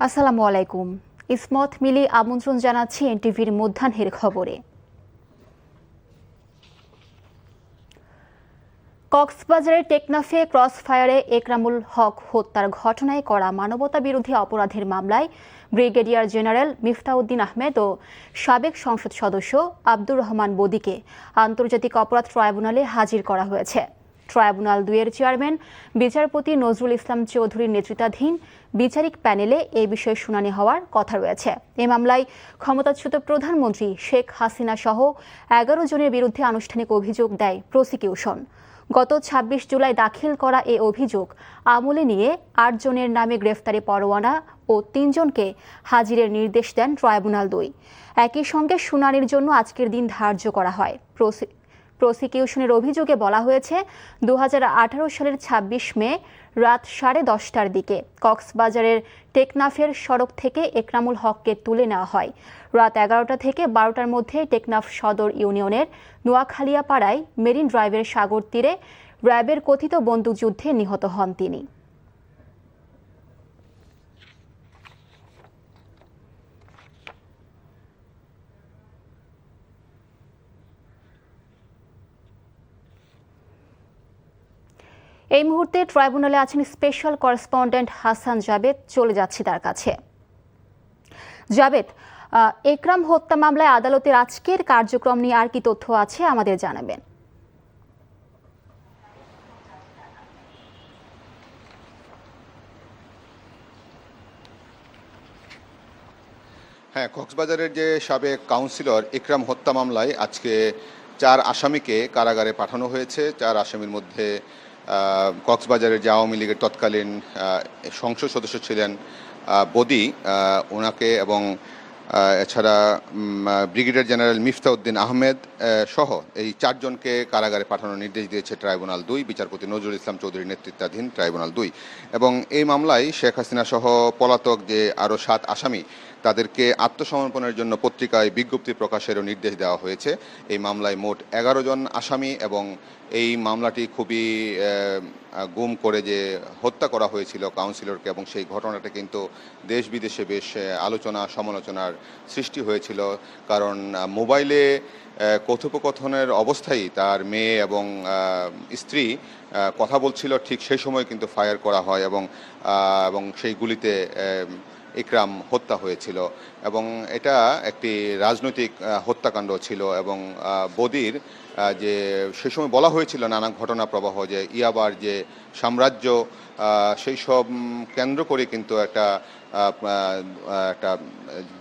আসসালামু আলাইকুম। ইসমত মিলি আমন্ত্রণ জানাচ্ছি এনটিভির মধ্যাহ্নের খবরে। কক্সবাজারের টেকনাফে ক্রসফায়ারে একরামুল হক হত্যার ঘটনায় করা মানবতাবিরোধী অপরাধের মামলায় ব্রিগেডিয়ার জেনারেল মিফতাউদ্দিন আহমেদ ও সাবেক সংসদ সদস্য আব্দুর রহমান বদিকে আন্তর্জাতিক অপরাধ ট্রাইব্যুনালে হাজির করা হয়েছে। ট্রাইব্যুনাল ২-এর চেয়ারম্যান বিচারপতি নজরুল ইসলাম চৌধুরীর নেতৃত্বাধীন বিচারিক প্যানেলে এই বিষয়ে শুনানি হওয়ার কথা রয়েছে। এই মামলায় ক্ষমতাচ্যুত প্রধানমন্ত্রী শেখ হাসিনা সহ ১১ জনের বিরুদ্ধে আনুষ্ঠানিক অভিযোগ দেয় প্রসিকিউশন। গত ২৬ জুলাই দাখিল করা এ অভিযোগ আমলে নিয়ে ৮ জনের নামে গ্রেফতারি পরোয়ানা ও ৩ জনকে হাজিরের নির্দেশ দেন ট্রাইব্যুনাল ২। একই সঙ্গে শুনানির জন্য আজকের দিন ধার্য করা হয়। প্রসিকিউশনের অভিযোগে বলা হয়েছে ২০১৮ সালের ২৬ মে রাত 10:30টার দিকে কক্সবাজারের টেকনাফের সড়ক থেকে একরামুল হককে তুলে নেওয়া হয়। রাত ১১টা থেকে ১২টার মধ্যে টেকনাফ সদর ইউনিয়নের নোয়াখালিয়া পাড়ায় মেরিন ড্রাইভের সাগর তীরে র্যাবের কথিত বন্দুকযুদ্ধে নিহত হন তিনি। এই মুহূর্তে ট্রাইব্যুনালে আছেন স্পেশাল করেসপন্ডেন্ট হাসান জাবেদ। চলে যাচ্ছি তার কাছে। জাবেদ, একরাম হত্যা মামলায় আদালতের আজকের কার্যক্রম নিয়ে আর কি তথ্য আছে আমাদের জানাবেন। হ্যাঁ, কক্সবাজারের যে সাবেক কাউন্সিলর একরাম হত্যা মামলায় আজকে ৪ আসামিকে কারাগারে পাঠানো হয়েছে। ৪ আসামির মধ্যে কক্সবাজারের যে আওয়ামী লীগের তৎকালীন সংসদ সদস্য ছিলেন বদি, ওনাকে এবং এছাড়া ব্রিগেডিয়ার জেনারেল মিফতাউদ্দিন আহমেদ সহ এই ৪ জনকে কারাগারে পাঠানোর নির্দেশ দিয়েছে ট্রাইব্যুনাল ২, বিচারপতি নজরুল ইসলাম চৌধুরীর নেতৃত্বাধীন ট্রাইব্যুনাল ২। এবং এই মামলায় শেখ হাসিনা সহ পলাতক যে আরও ৭ আসামি তাদেরকে আত্মসমর্পণের জন্য পত্রিকায় বিজ্ঞপ্তি প্রকাশেরও নির্দেশ দেওয়া হয়েছে। এই মামলায় মোট ১১ জন আসামি এবং এই মামলাটি খুবই গুম করে যে হত্যা করা হয়েছিল কাউন্সিলরকে, এবং সেই ঘটনাটা কিন্তু দেশ বিদেশে বেশ আলোচনা সমালোচনার সৃষ্টি হয়েছিল। কারণ মোবাইলে কথোপকথনের অবস্থায় তার মেয়ে এবং স্ত্রী কথা বলছিল, ঠিক সেই সময় কিন্তু ফায়ার করা হয় এবং সেই গুলিতে একরাম হত্যা হয়েছিল। এবং এটা একটি রাজনৈতিক হত্যাকাণ্ড ছিল। এবং বদির যে সে সময় বলা হয়েছিল নানা ঘটনা প্রবাহ, যে ইয়াবার যে সাম্রাজ্য, সেই সব কেন্দ্র করে কিন্তু একটা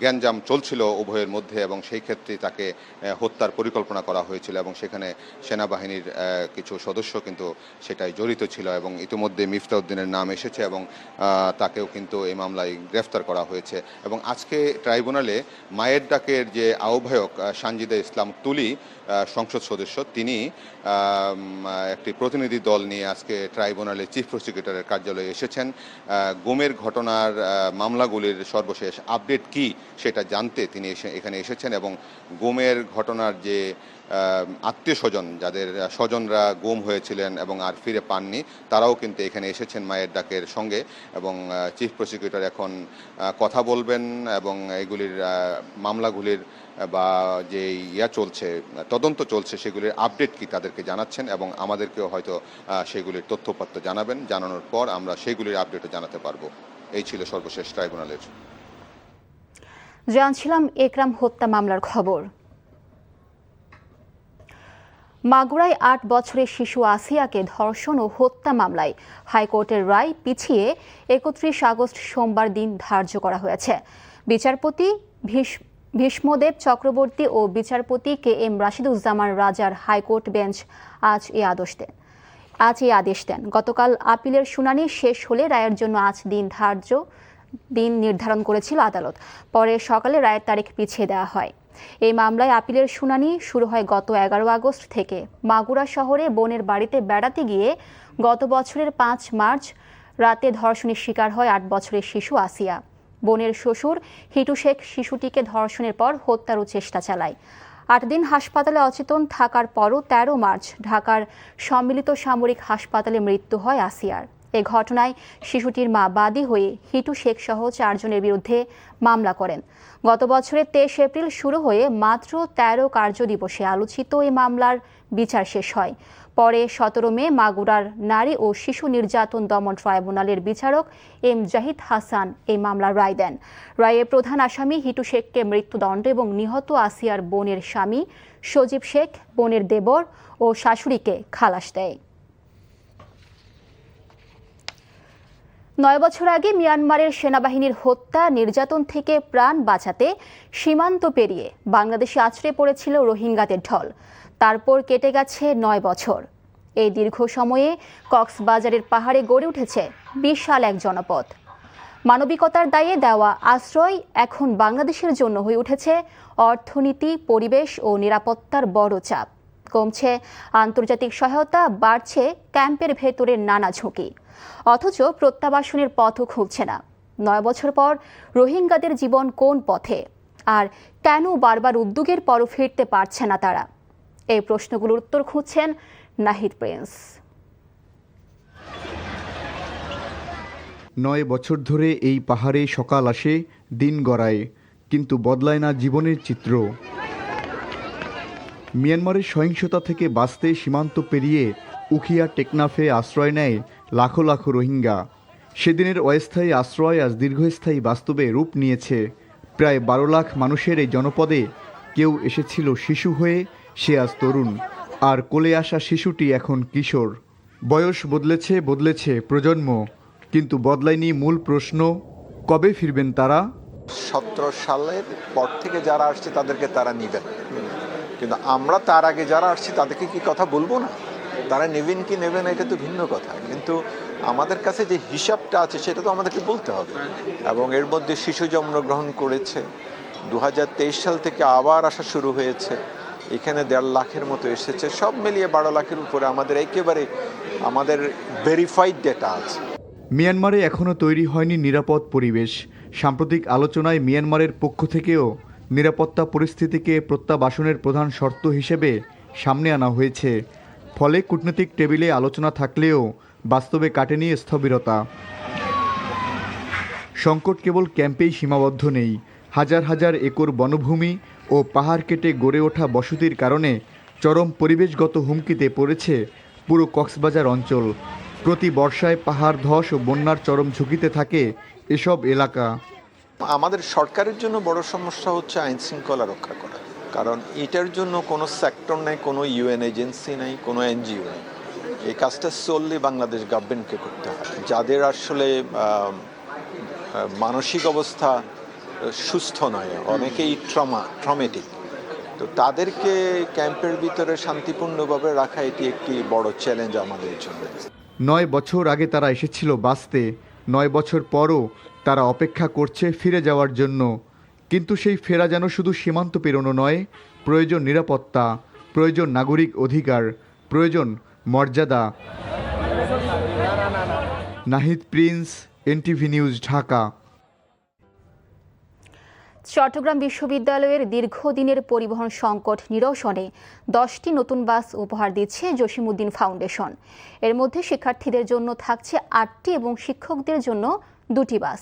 গ্যাঞ্জাম চলছিল উভয়ের মধ্যে, এবং সেই ক্ষেত্রে তাকে হত্যার পরিকল্পনা করা হয়েছিল। এবং সেখানে সেনাবাহিনীর কিছু সদস্য কিন্তু সেটাই জড়িত ছিল। এবং ইতিমধ্যে মিফতাউদ্দিনের নাম এসেছে এবং তাকেও কিন্তু এই মামলায় গ্রেফতার করা হয়েছে। এবং আজকে ট্রাইব্যুনালে মায়ের ডাকের যে আহ্বায়ক সানজিদা ইসলাম তুলি, সংসদ সদস্য, তিনি একটি প্রতিনিধি দল নিয়ে আজকে ট্রাইব্যুনালে চিফ প্রসিকিউটরের কার্যালয়ে এসেছেন। গুমের ঘটনার মামলাগুলির সর্বশেষ আপডেট কি সেটা জানতে তিনি এখানে এসেছেন। এবং গুমের ঘটনার যে আত্মীয় স্বজন, যাদের স্বজনরা গুম হয়েছিলেন এবং আর ফিরে পাননি, তারাও কিন্তু এখানে এসেছেন মায়ের ডাকের সঙ্গে। এবং চিফ প্রসিকিউটর এখন কথা বলবেন এবং এগুলির মামলাগুলির বা যে চলছে, তদন্ত চলছে, সেগুলির আপডেট কি তাদেরকে জানাচ্ছেন এবং আমাদেরকেও হয়তো সেগুলির তথ্যপত্র জানাবেন। জানানোর পর আমরা সেগুলির আপডেটও জানাতে পারবো। এই ছিল সর্বশেষ ট্রাইব্যুনালের। জানছিলাম একরাম হত্যা মামলার খবর। মাগুরায় ৮ বছরের শিশু আসিয়াকে ধর্ষণ ও হত্যা মামলায় হাইকোর্টের রায় পিছিয়ে ৩১ আগস্ট সোমবার দিন ধার্য করা হয়েছে। বিচারপতি ভীষ্মদেব চক্রবর্তী ও বিচারপতি KM রাশিদুজ্জামান রাজার হাইকোর্ট বেঞ্চ আজ এই আদেশ দেন। গতকাল আপিলের শুনানি শেষ হলে রায়ের জন্য আজ দিন নির্ধারণ করেছিল আদালত। পরে সকালে রায়ের তারিখ পিছিয়ে দেওয়া হয়। এই মামলায় আপিলের শুনানি শুরু হয় গত ১১ আগস্ট থেকে। মাগুরা শহরে বোনের বাড়িতে বেড়াতে গিয়ে গত বছরের ৫ মার্চ রাতে ধর্ষণের শিকার হয় ৮ বছরের শিশু আসিয়া। বোনের শ্বশুর হিটু শেখ শিশুটিকে ধর্ষণের পর হত্যারও চেষ্টা চালায়। ৮ দিন হাসপাতালে অচেতন থাকার পরও ১৩ মার্চ ঢাকার সম্মিলিত সামরিক হাসপাতালে মৃত্যু হয় আসিয়ার। এ ঘটনায় শিশুটির মা বাদী হয়ে হিটু শেখ সহ 4 জনের বিরুদ্ধে মামলা করেন। গত বছরের 23 এপ্রিল শুরু হয়ে মাত্র 13 কার্যদিবসে আলোচিত এই মামলার বিচার শেষ হয়। পরে 17 মে মাগুরার নারী ও শিশু নির্যাতন দমন ট্রাইব্যুনালের বিচারক এম জাহিদ হাসান এই মামলার রায় দেন। রায়ে প্রধান আসামি হিটু শেখকে মৃত্যুদণ্ড এবং নিহত আসিয়ার বোনের স্বামী সজীব শেখ, বোনের দেবর ও শাশুড়িকে খালাস দেয়। 9 বছর আগে মিয়ানমারের সেনাবাহিনীর হত্যা নির্যাতন থেকে প্রাণ বাঁচাতে সীমান্ত পেরিয়ে বাংলাদেশে আছড়ে পড়েছিল রোহিঙ্গাদের ঢল। তারপর কেটে গেছে 9 বছর। এই দীর্ঘ সময়ে কক্সবাজারের পাহাড়ে গড়ে উঠেছে বিশাল এক জনপদ। মানবিকতার দায়ে দেওয়া আশ্রয় এখন বাংলাদেশের জন্য হয়ে উঠেছে অর্থনীতি, পরিবেশ ও নিরাপত্তার বড় চাপ। কমছে আন্তর্জাতিক সহায়তা, বাড়ছে ক্যাম্পের ভেতরের নানা ঝুঁকি। অথচ প্রত্যাবাসনের পথও খুলছে না। 9 বছর পর রোহিঙ্গাদের জীবন কোন পথে, আর কেন বারবার উদ্যোগের পরও ফিরতে পারছে না তারা? এই প্রশ্নগুলোর উত্তর খুঁজছেন নাহিদ প্রিন্স। 9 বছর ধরে এই পাহাড়ে সকাল আসে, দিন গড়ায়, কিন্তু বদলায় না জীবনের চিত্র। মিয়ানমারের সহিংসতা থেকে বাঁচতে সীমান্ত পেরিয়ে উখিয়া টেকনাফে আশ্রয় নেয় লাখো লাখো রোহিঙ্গা। সেদিনের অস্থায়ী আশ্রয় আজ দীর্ঘস্থায়ী বাস্তবে রূপ নিয়েছে। প্রায় 12 লাখ মানুষের এই জনপদে কেউ এসেছিল শিশু হয়ে, সে আজ তরুণ, আর কোলে আসা শিশুটি এখন কিশোর। বয়স বদলেছে প্রজন্ম, কিন্তু বদলায়নি মূল প্রশ্ন, কবে ফিরবেন তারা? 17 সালের পর থেকে যারা আসছে তাদেরকে তারা নেবেন, কিন্তু আমরা তার আগে যারা আসছি তাদেরকে কি কথা বলবো না? তারা নেবেন কি নেবেন এটা তো ভিন্ন কথা, কিন্তু আমাদের কাছে যে হিসাবটা আছে সেটা তো আমাদেরকে বলতে হবে। এবং এর মধ্যে শিশু জন্মগ্রহণ করেছে, 2023 সাল থেকে আবার আসা শুরু হয়েছে, এখানে 1.5 লাখের মতো এসেছে, সব মিলিয়ে 12 লাখের উপরে আমাদের ভেরিফাইড ডেটা আছে। মিয়ানমারে এখনও তৈরি হয়নি নিরাপদ পরিবেশ। সাম্প্রতিক আলোচনায় মিয়ানমারের পক্ষ থেকেও নিরাপত্তা পরিস্থিতিকে প্রত্যাবাসনের প্রধান শর্ত হিসেবে সামনে আনা হয়েছে। ফলে কূটনৈতিক টেবিলে আলোচনা থাকলেও বাস্তবে কাটেনি স্থবিরতা। সংকট কেবল ক্যাম্পেই সীমাবদ্ধ নেই। হাজার হাজার একর বনভূমি ও পাহাড় কেটে গড়ে ওঠা বসতির কারণে চরম পরিবেশগত হুমকিতে পড়েছে পুরো কক্সবাজার অঞ্চল। প্রতি বর্ষায় পাহাড় ধস ও বন্যার চরম ঝুঁকিতে থাকে এসব এলাকা। আমাদের সরকারের জন্য বড় সমস্যা হচ্ছে আইন শৃঙ্খলা রক্ষা করা, কারণ এটার জন্য কোনো সেক্টর নেই, কোনো ইউএন এজেন্সি নেই, কোনো এনজিও নেই। এই কাজটা solely বাংলাদেশ গভর্নমেন্টকে করতে হয়। যাদের আসলে মানসিক অবস্থা সুস্থ নয়, অনেকেই ট্রমেটিক, তো তাদেরকে ক্যাম্পের ভিতরে শান্তিপূর্ণভাবে রাখা এটি একটি বড় চ্যালেঞ্জ আমাদের জন্য। 9 বছর আগে তারা এসেছিল বাঁচতে, 9 বছর পরও তারা অপেক্ষা করছে ফিরে যাওয়ার জন্য। কিন্তু সেই ফেরা যেন শুধু সীমান্ত পেরোনো নয়, প্রয়োজন নিরাপত্তা, প্রয়োজন নাগরিক অধিকার, প্রয়োজন মর্যাদা। Nahid Prince, NTV news, Dhaka. Chittagong বিশ্ববিদ্যালয়ের দীর্ঘদিনের পরিবহন সংকট নিরসনে 10টি নতুন বাস উপহার দিচ্ছে জসিমউদ্দিন ফাউন্ডেশন। এর মধ্যে শিক্ষার্থীদের জন্য থাকছে 8টি এবং শিক্ষকদের জন্য 2টি বাস।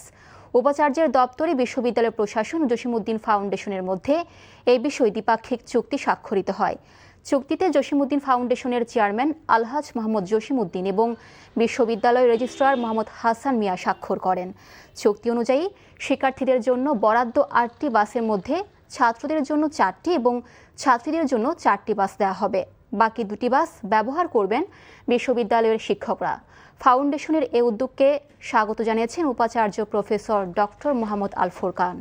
উপাচার্যের দপ্তরে বিশ্ববিদ্যালয় প্রশাসন ও জসিমউদ্দিন ফাউন্ডেশনের মধ্যে এই বিষয়ে দ্বিপাক্ষিক চুক্তি স্বাক্ষরিত হয়। চুক্তিতে জসিমউদ্দিন ফাউন্ডেশনের চেয়ারম্যান আলহাজ মোহাম্মদ জসিমউদ্দিন এবং বিশ্ববিদ্যালয়ের রেজিস্ট্রার মোহাম্মদ হাসান মিয়া স্বাক্ষর করেন। চুক্তি অনুযায়ী শিক্ষার্থীদের জন্য বরাদ্দ 8টি বাসের মধ্যে ছাত্রদের জন্য 4টি এবং ছাত্রীদের জন্য 4টি বাস দেওয়া হবে। বাকি 2টি বাস ব্যবহার করবেন বিশ্ববিদ্যালয়ের শিক্ষকরা। ফাউন্ডেশনের এই উদ্যোগকে স্বাগত জানিয়েছেন উপাচার্য প্রফেসর ডক্টর মোহাম্মদ আল ফুরকান।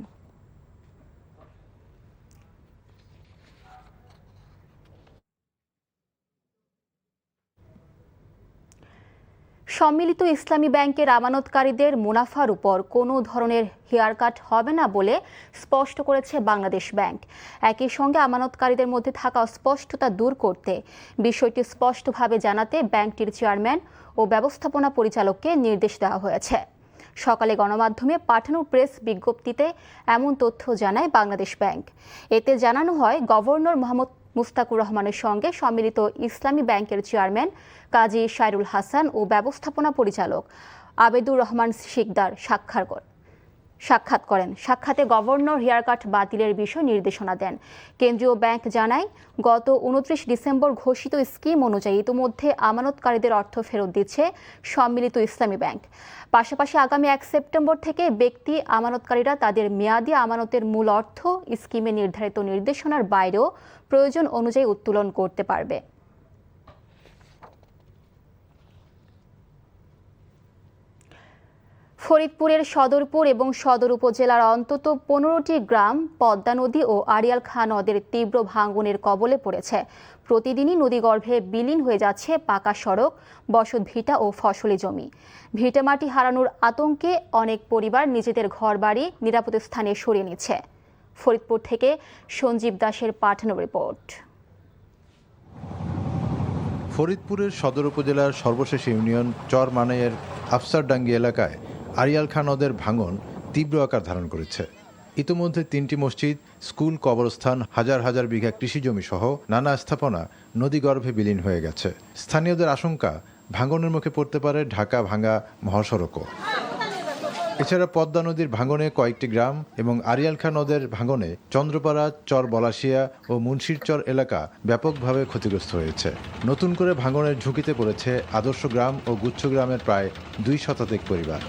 সম্মিলিত ইসলামী ব্যাংকের আমানতকারীদের মুনাফার উপর কোনো ধরনের হেয়ারকাট হবে না বলে স্পষ্ট করেছে বাংলাদেশ ব্যাংক। একই সঙ্গে আমানতকারীদের মধ্যে থাকা অস্পষ্টতা দূর করতে বিষয়টি স্পষ্টভাবে জানাতে ব্যাংকটির চেয়ারম্যান ও ব্যবস্থাপনা পরিচালককে নির্দেশ দেওয়া হয়েছে। সকালে গণমাধ্যমে পাঠানো প্রেস বিজ্ঞপ্তিতে এমন তথ্য জানায় বাংলাদেশ ব্যাংক। এতে জানানো হয়, গভর্নর মোহাম্মদ মুস্তাকুর রহমানের সঙ্গে সম্মিলিত ইসলামী ব্যাংকের চেয়ারম্যান কাজী শায়রুল হাসান ও ব্যবস্থাপনা পরিচালক আবেদুর রহমান শিকদার সাক্ষাৎ করেন। সাক্ষাতে গভর্নর হেয়ারকাট বাতিলের বিষয়ে নির্দেশনা দেন। কেন্দ্রীয় ব্যাংক জানায়, গত 29 ডিসেম্বর ঘোষিত স্কিম অনুযায়ী ইতিমধ্যে আমানতকারীদের অর্থ ফেরত দিচ্ছে সম্মিলিত ইসলামী ব্যাংক। পাশাপাশি আগামী 1 সেপ্টেম্বর থেকে ব্যক্তি আমানতকারীরা তাদের মেয়াদি আমানতের মূল অর্থ স্কিমে নির্ধারিত নির্দেশনার বাইরেও প্রয়োজন অনুযায়ী উত্তোলন করতে পারবে। ফরিদপুরের সদরপুর এবং সদর উপজেলার অন্তত 15টি গ্রাম পদ্মা নদী ও আড়িয়াল খাঁ নদের তীব্র ভাঙনের কবলে পড়েছে। প্রতিদিনই নদীগর্ভে বিলীন হয়ে যাচ্ছে পাকা সড়ক, বসতভিটা ও ফসলি জমি। ভিটেমাটি হারানোর আতঙ্কে অনেক পরিবার নিজেদের ঘরবাড়ি নিরাপদ স্থানে সরিয়ে নিচ্ছে। ফরিদপুর থেকে সঞ্জীব দাসের পাঠানো রিপোর্ট। ফরিদপুরের সদর উপজেলার সর্বশেষ ইউনিয়ন চর মানাইয়ের আফসারডাঙ্গি এলাকায় আড়িয়াল খাঁ নদের ভাঙন তীব্র আকার ধারণ করেছে। ইতিমধ্যে 3টি মসজিদ, স্কুল, কবরস্থান, হাজার হাজার বিঘা কৃষিজমি সহ নানা স্থাপনা নদীগর্ভে বিলীন হয়ে গেছে। স্থানীয়দের আশঙ্কা ভাঙনের মুখে পড়তে পারে ঢাকা ভাঙ্গা মহাসড়কও। এছাড়া পদ্মা নদীর ভাঙনে কয়েকটি গ্রাম এবং আড়িয়াল খাঁ নদের ভাঙনে চন্দ্রপাড়া, চর বলাশিয়া ও মুন্সিরচর এলাকা ব্যাপকভাবে ক্ষতিগ্রস্ত হয়েছে। নতুন করে ভাঙনের ঝুঁকিতে পড়েছে আদর্শ গ্রাম ও গুচ্ছ গ্রামের প্রায় 2 শতাধিক পরিবার।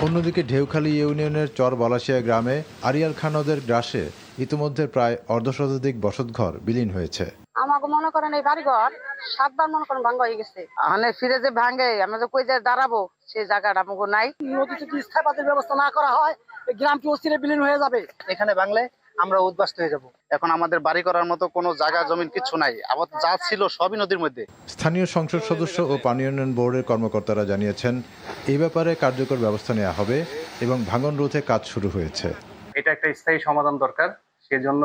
অন্যদিকে ঢেউখালী ইউনিয়নের চর বলাশিয়া গ্রামে আড়িয়াল খাঁ নদের গ্রাসে ইতিমধ্যে প্রায় অর্ধশতাধিক বসতঘর বিলীন হয়েছে। আমাকে মনে করেন এই বাড়িঘর 7 বার মনে করেন ভাঙ্গা হয়ে গেছে। মানে ফিরে যে ভাঙে আমরা যে কই যে দাঁড়াবো সেই জায়গাটা আমাকে নাই। নদীতে যদি স্থায়ী বাঁধের ব্যবস্থা না করা হয় এই গ্রামটি অস্থিরে বিলীন হয়ে যাবে। এখানে ভাঙলে আমরা উদ্বাস্ত হয়ে যাব। এখন আমাদের বাড়ি করার মতো কোনো জায়গা জমিন কিছু নাই, আবার যা ছিল সবই নদীর মধ্যে। স্থানীয় সংসদ সদস্য ও পানি উন্নয়ন বোর্ডের কর্মকর্তারা জানিয়েছেন, এই ব্যাপারে কার্যকর ব্যবস্থা নেওয়া হবে এবং ভাঙন রোধে কাজ শুরু হয়েছে। এটা একটা স্থায়ী সমাধান দরকার। সেজন্য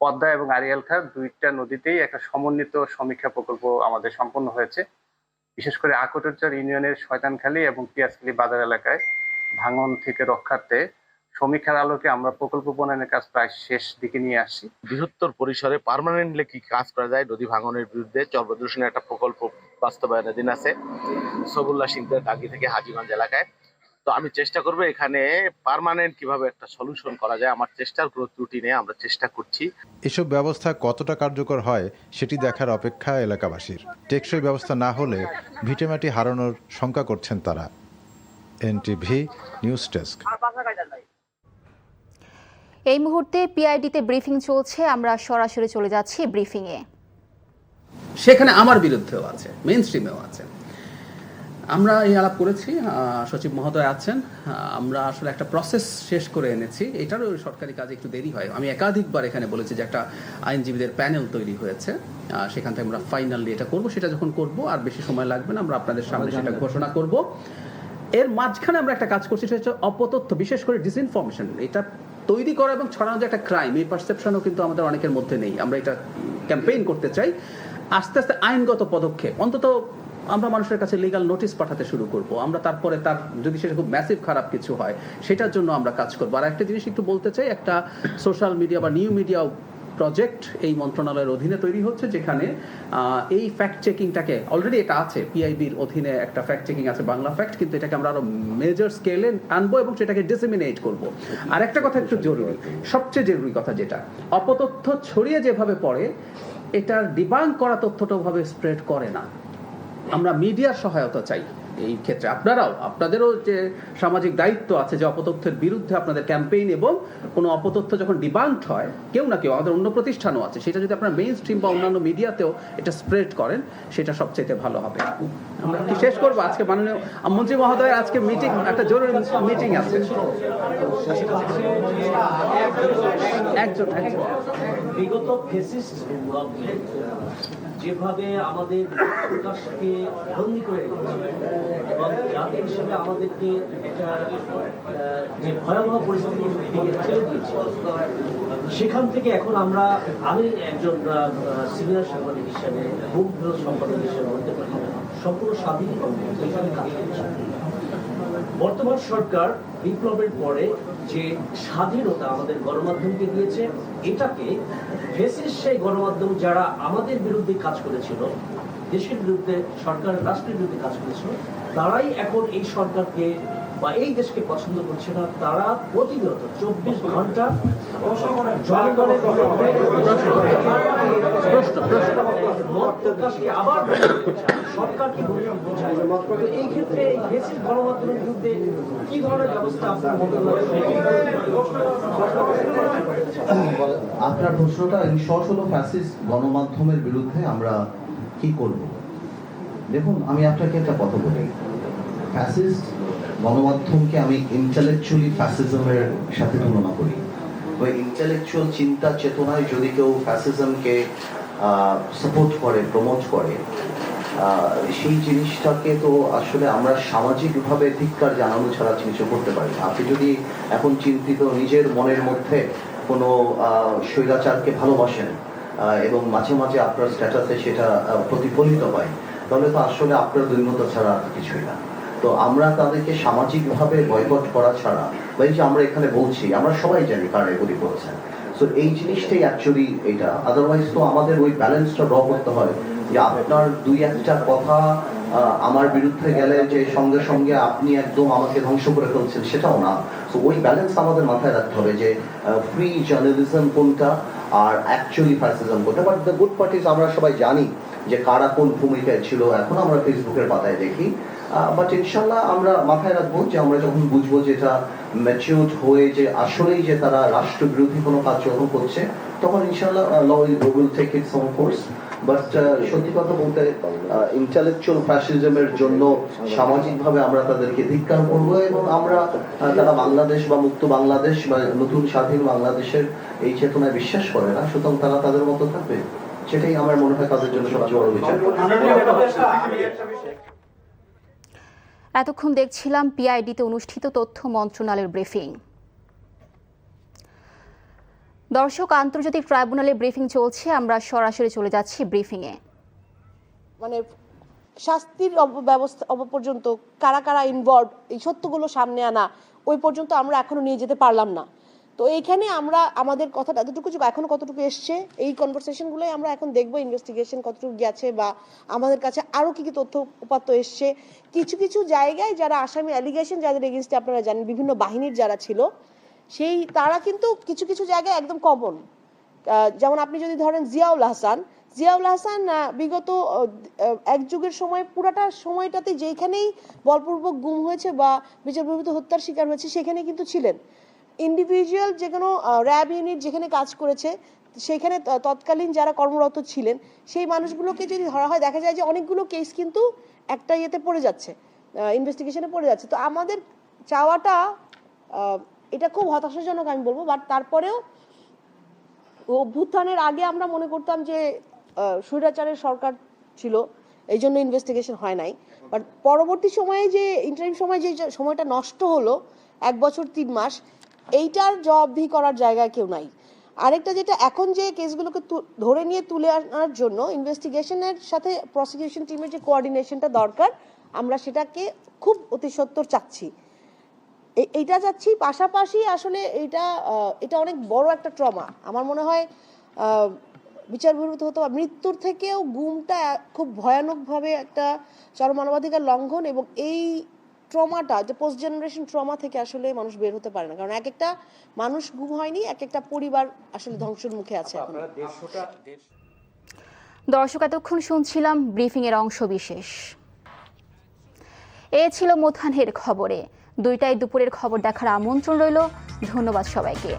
পদ্মা এবং আড়িয়াল খাঁ দুইটা নদীতেই একটা সমন্বিত সমীক্ষা প্রকল্প আমাদের সম্পন্ন হয়েছে। বিশেষ করে আকটরচর ইউনিয়নের শয়তানখালী এবং পিয়াজখালী বাজার এলাকায় ভাঙন থেকে রক্ষার্থে সমীক্ষার আলোকে আমরা প্রকল্প প্রণয়নের কাজ প্রায় শেষ দিকে নিয়ে আসছি। বৃহত্তর পরিসরে পার্মানেন্টলি কি কাজ করা যায় নদী ভাঙনের বিরুদ্ধে চর প্রদূষণের একটা প্রকল্প বাস্তবায়নাধীন আছে সবুল্লা সিংদের দাগি থেকে হাজীগঞ্জ এলাকায়। তো আমি চেষ্টা করব এখানে পার্মানেন্ট কিভাবে একটা সলিউশন করা যায়। আমার চেষ্টার কোনো ত্রুটি নেই, আমরা চেষ্টা করছি। এসব ব্যবস্থা কতটা কার্যকর হয় সেটি দেখার অপেক্ষা এলাকাবাসীর। টেকসই ব্যবস্থা না হলে ভিটেমাটি হারানোর শঙ্কা করছেন তারা। NTV news desk. এই মুহূর্তে পিআইডিতে ব্রিফিং চলছে, আমরা সরাসরি চলে যাচ্ছি ব্রিফিংয়ে। সেখানে আমার বিরুদ্ধেও আছে, মেইন স্ট্রিমেও আছে। আমরা এই আলাপ করেছি, সচিব মহোদয় আছেন। আমরা আসলে একটা প্রসেস শেষ করে এনেছি। এটারও সরকারি কাজে একটু দেরি হয়। আমি একাধিকবার এখানে বলেছি যে একটা আইনজীবীদের প্যানেল তৈরি হয়েছে, সেখান থেকে আমরা ফাইনালি এটা করব। সেটা যখন করব আর বেশি সময় লাগবে না, আমরা আপনাদের সামনে সেটা ঘোষণা করব। এর মাঝখানে আমরা একটা কাজ করছি, সেটা হচ্ছে অপতথ্য, বিশেষ করে ডিসইনফরমেশন। এটা তৈরি করা এবং ছড়ানো যে একটা ক্রাইম, এই পারসেপশনও কিন্তু আমাদের অনেকের মধ্যে নেই। আমরা এটা ক্যাম্পেইন করতে চাই। আস্তে আস্তে আইনগত পদক্ষেপ, অন্তত আমরা মানুষের কাছে লিগাল নোটিশ পাঠাতে শুরু করব। আমরা তারপরে তার যদি সেটা খুব ম্যাসিভ খারাপ কিছু হয় সেটার জন্য আমরা কাজ করব। আর একটা জিনিস একটু বলতে চাই, একটা সোশ্যাল মিডিয়া বা নিউ মিডিয়া প্রজেক্ট এই মন্ত্রণালয়ের অধীনে তৈরি হচ্ছে, যেখানে এই ফ্যাক্ট চেকিংটাকে, অলরেডি এটা আছে পিআইবির অধীনে একটা ফ্যাক্ট চেকিং আছে, বাংলা ফ্যাক্ট, কিন্তু এটাকে আমরা আরো মেজর স্কেলে আনবো এবং সেটাকে ডিসেমিনেট করব। আর একটা কথা একটু জরুরি, সবচেয়ে জরুরি কথা যেটা, অপতথ্য ছড়িয়ে যেভাবে পড়ে এটার ডিবাঙ্ক করা তথ্যটা ভাবে স্প্রেড করে না। আমরা মিডিয়ার সহায়তা চাই এই ক্ষেত্রে। আপনাদেরও যে সামাজিক দায়িত্ব আছে যে অপতথ্যের বিরুদ্ধে আপনাদের ক্যাম্পেইন, এবং কোনো অপতথ্য যখন ডিবাঙ্কড হয়, কেউ না কেউ, আমাদের অন্য প্রতিষ্ঠানও আছে, সেটা যদি আপনারা মেইন স্ট্রিম বা অন্যান্য মিডিয়াতেও এটা স্প্রেড করেন, সেটা সবচেয়ে ভালো হবে। আমরা কি শেষ করবো? আজকে মাননীয় মন্ত্রী মহোদয় আজকে মিটিং, একটা জরুরি মিটিং আছে। একজন বিগত ফেসিস্ট যেভাবে আমাদের প্রকাশকে বন্দী করে রেখেছে এবং জাতি হিসেবে আমাদেরকে একটা যে ভয়াবহ পরিস্থিতির দিকে ঠেলে দিয়েছে, সেখান থেকে এখন আমি একজন সিনিয়র সাংবাদিক হিসেবে, মুগ্ধ সম্পাদক হিসেবে বলতে পারি, সম্পূর্ণ স্বাধীন এখানে কাজ করছি। বর্তমান সরকার বিপ্লবের পরে যে স্বাধীনতা আমাদের গণমাধ্যমকে দিয়েছে, এটাকে ফেসিস্ট সেই গণমাধ্যম যারা আমাদের বিরুদ্ধে কাজ করেছিল, দেশের বিরুদ্ধে, সরকার রাষ্ট্রের বিরুদ্ধে কাজ করেছিল, তারাই এখন এই সরকারকে বা এই দেশকে পছন্দ করছে না। তারা প্রতিনিয়ত 24 ঘন্টা জনগণের মত প্রকাশকে আবার সরকারকে বোঝায়। তো এই ক্ষেত্রে এই ফেসিস্ট গণমাধ্যমের বিরুদ্ধে কি ধরনের ব্যবস্থা আপনার মনে হয়? আপনার প্রশ্নটা সহজ হলো, ফ্যাসিস্ট গণমাধ্যমের বিরুদ্ধে আমরা কি করব? দেখুন, আমি আপনাকে একটা কথা বলি, ফ্যাসিস্ট গণমাধ্যমকে আমি ইন্টেলেকচুয়ালি ফ্যাসিজমের সাথে তুলনা করি। ওই ইন্টেলেকচুয়াল চিন্তা চেতনায় যদি কেউ ফ্যাসিজমকে সাপোর্ট করে, প্রমোট করে, সেই জিনিসটাকে তো আসলে আমরা সামাজিকভাবে ধিক্কার জানানো ছাড়া কিছু করতে পারি না। আপনি যদি এখন চিন্তিত নিজের মনের মধ্যে কোনো স্বৈরাচারকে ভালোবাসেন এবং মাঝে মাঝে আপনার স্ট্যাটাসে সেটা প্রতিফলিত হয়, তাহলে তো আসলে আপনার দৈন্যতা ছাড়া আর কিছুই না। তো আমরা তাদেরকে সামাজিকভাবে বয়কট করা ছাড়া, বা এই যে আমরা এখানে বলছি, আমরা সবাই জানি কারা এগুলি করছেন, সো এই জিনিসটাই অ্যাকচুয়ালি এইটা। আদারওয়াইজ তো আমাদের ওই ব্যালেন্সটা ড্র করতে হয় যে আপনার দুই একটা কথা আমার বিরুদ্ধে গেলে যে সঙ্গে সঙ্গে আপনি একদম আমাকে ধ্বংস করে ফেলছেন, সেটাও না। সো ওই ব্যালেন্স আমাদের মাথায় রাখতে হবে যে ফ্রি জার্নালিজম কোনটা আর অ্যাকচুয়ালি ফ্যাসিজম কোনটা। But the good part is আমরা সবাই জানি যে কারা কোন ভূমিকায় ছিল, এখন আমরা ফেসবুকের পাতায় দেখি। বাট ইনশাল্লাহ আমরা মাথায় রাখবো যে আমরা যখন বুঝবো যে এটা ম্যাচিউরড হয়ে যে আসলেই যে তারা রাষ্ট্রবিরোধী কোনো কাজ যখন করছে, তখন ইনশাল্লাহ law will take its own course. But সত্যি কথা বলতে, ইন্টেলেকচুয়াল ফ্যাসিজমের জন্য সামাজিকভাবে আমরা তাদেরকে ধিক্কার করবো, এবং আমরা তারা বাংলাদেশ বা মুক্ত বাংলাদেশ বা নতুন স্বাধীন বাংলাদেশের এই চেতনায় বিশ্বাস করে না, সুতরাং তারা তাদের মতো থাকবে। সেটাই আমার মনে হয় তাদের জন্য সবচেয়ে বড় বিচার। এতক্ষণ দেখছিলাম পিআইডিতে অনুষ্ঠিত তথ্য মন্ত্রণালয়ের ব্রিফিং। দর্শক, আন্তর্জাতিক ট্রাইব্যুনালের ব্রিফিং চলছে, আমরা সরাসরি চলে যাচ্ছি ব্রিফিংয়ে। মানে শাস্তির ব্যবস্থা পর্যন্ত কারা কারা ইনভলভ, এই সত্যগুলো সামনে আনা, ওই পর্যন্ত আমরা এখনো নিয়ে যেতে পারলাম না। তো এইখানে আমরা আমাদের কথাটা এতটুকু এখনো কতটুকু এসছে, এই কনভারসেশনগুলোই আমরা এখন দেখবো, ইনভেস্টিগেশন কতটুকু গেছে বা আমাদের কাছে আরও কী কী তথ্য উপাত্ত এসছে। কিছু কিছু জায়গায় যারা আসামি অ্যালিগেশন যাদের এগেনস্টে আপনারা জানেন বিভিন্ন বাহিনীর যারা ছিল, সেই তারা কিন্তু কিছু কিছু জায়গায় একদম কমন। যেমন আপনি যদি ধরেন জিয়াউল হাসান বিগত এক যুগের সময় পুরাটা সময়টাতে যেখানেই বলপূর্বক গুম হয়েছে বা বিচার বহির্ভূত হত্যার শিকার হয়েছে সেখানে কিন্তু ছিলেন। ইন্ডিভিজুয়াল যে কোনো র্যাব ইউনিট যেখানে কাজ করেছে সেখানে তৎকালীন যারা কর্মরত ছিলেন সেই মানুষগুলোকে যদি ধরা হয়, দেখা যায় যে অনেকগুলো কেস কিন্তু একটা ইয়েতে পড়ে যাচ্ছে, ইনভেস্টিগেশনে পড়ে যাচ্ছে। তো আমাদের চাওয়াটা, এটা খুব হতাশাজনক আমি বলবো, বাট তারপরেও অভ্যুত্থানের আগে আমরা মনে করতাম যে স্বৈরাচারের সরকার ছিল, এই জন্য ইনভেস্টিগেশন হয় নাই। বাট পরবর্তী সময়ে যে ইন্টারিম সময় যে সময়টা নষ্ট হলো 1 বছর 3 মাস, এইটার জবাবদিহি করার জায়গায় কেউ নাই। আরেকটা যেটা, এখন যে কেসগুলোকে ধরে নিয়ে তুলে আনার জন্য ইনভেস্টিগেশনের সাথে প্রসিকিউশন টিমের যে কোঅর্ডিনেশনটা দরকার, আমরা সেটাকে খুব অতি সত্বর চাচ্ছি, এইটা চাচ্ছি। পাশাপাশি আসলে এটা অনেক বড় একটা ট্রমা। আমার মনে হয় বিচার বহির্ভূত হতো মৃত্যুর থেকেও গুমটা খুব ভয়ানকভাবে একটা চরম মানবাধিকার লঙ্ঘন, এবং এই ট্রমাটা যে পোস্ট জেনারেশন ট্রমা থেকে আসলে মানুষ বের হতে পারে না, কারণ এক একটা মানুষ গুম হয়নি, এক একটা পরিবার আসলে ধ্বংসের মুখে আছে এখন। দর্শক, এতক্ষণ শুনছিলাম ব্রিফিং এর অংশ বিশেষ। এ ছিল মধ্যাহ্নের খবরে। 2টায় দুপুরের খবর দেখার আমন্ত্রণ রইল। ধন্যবাদ সবাইকে।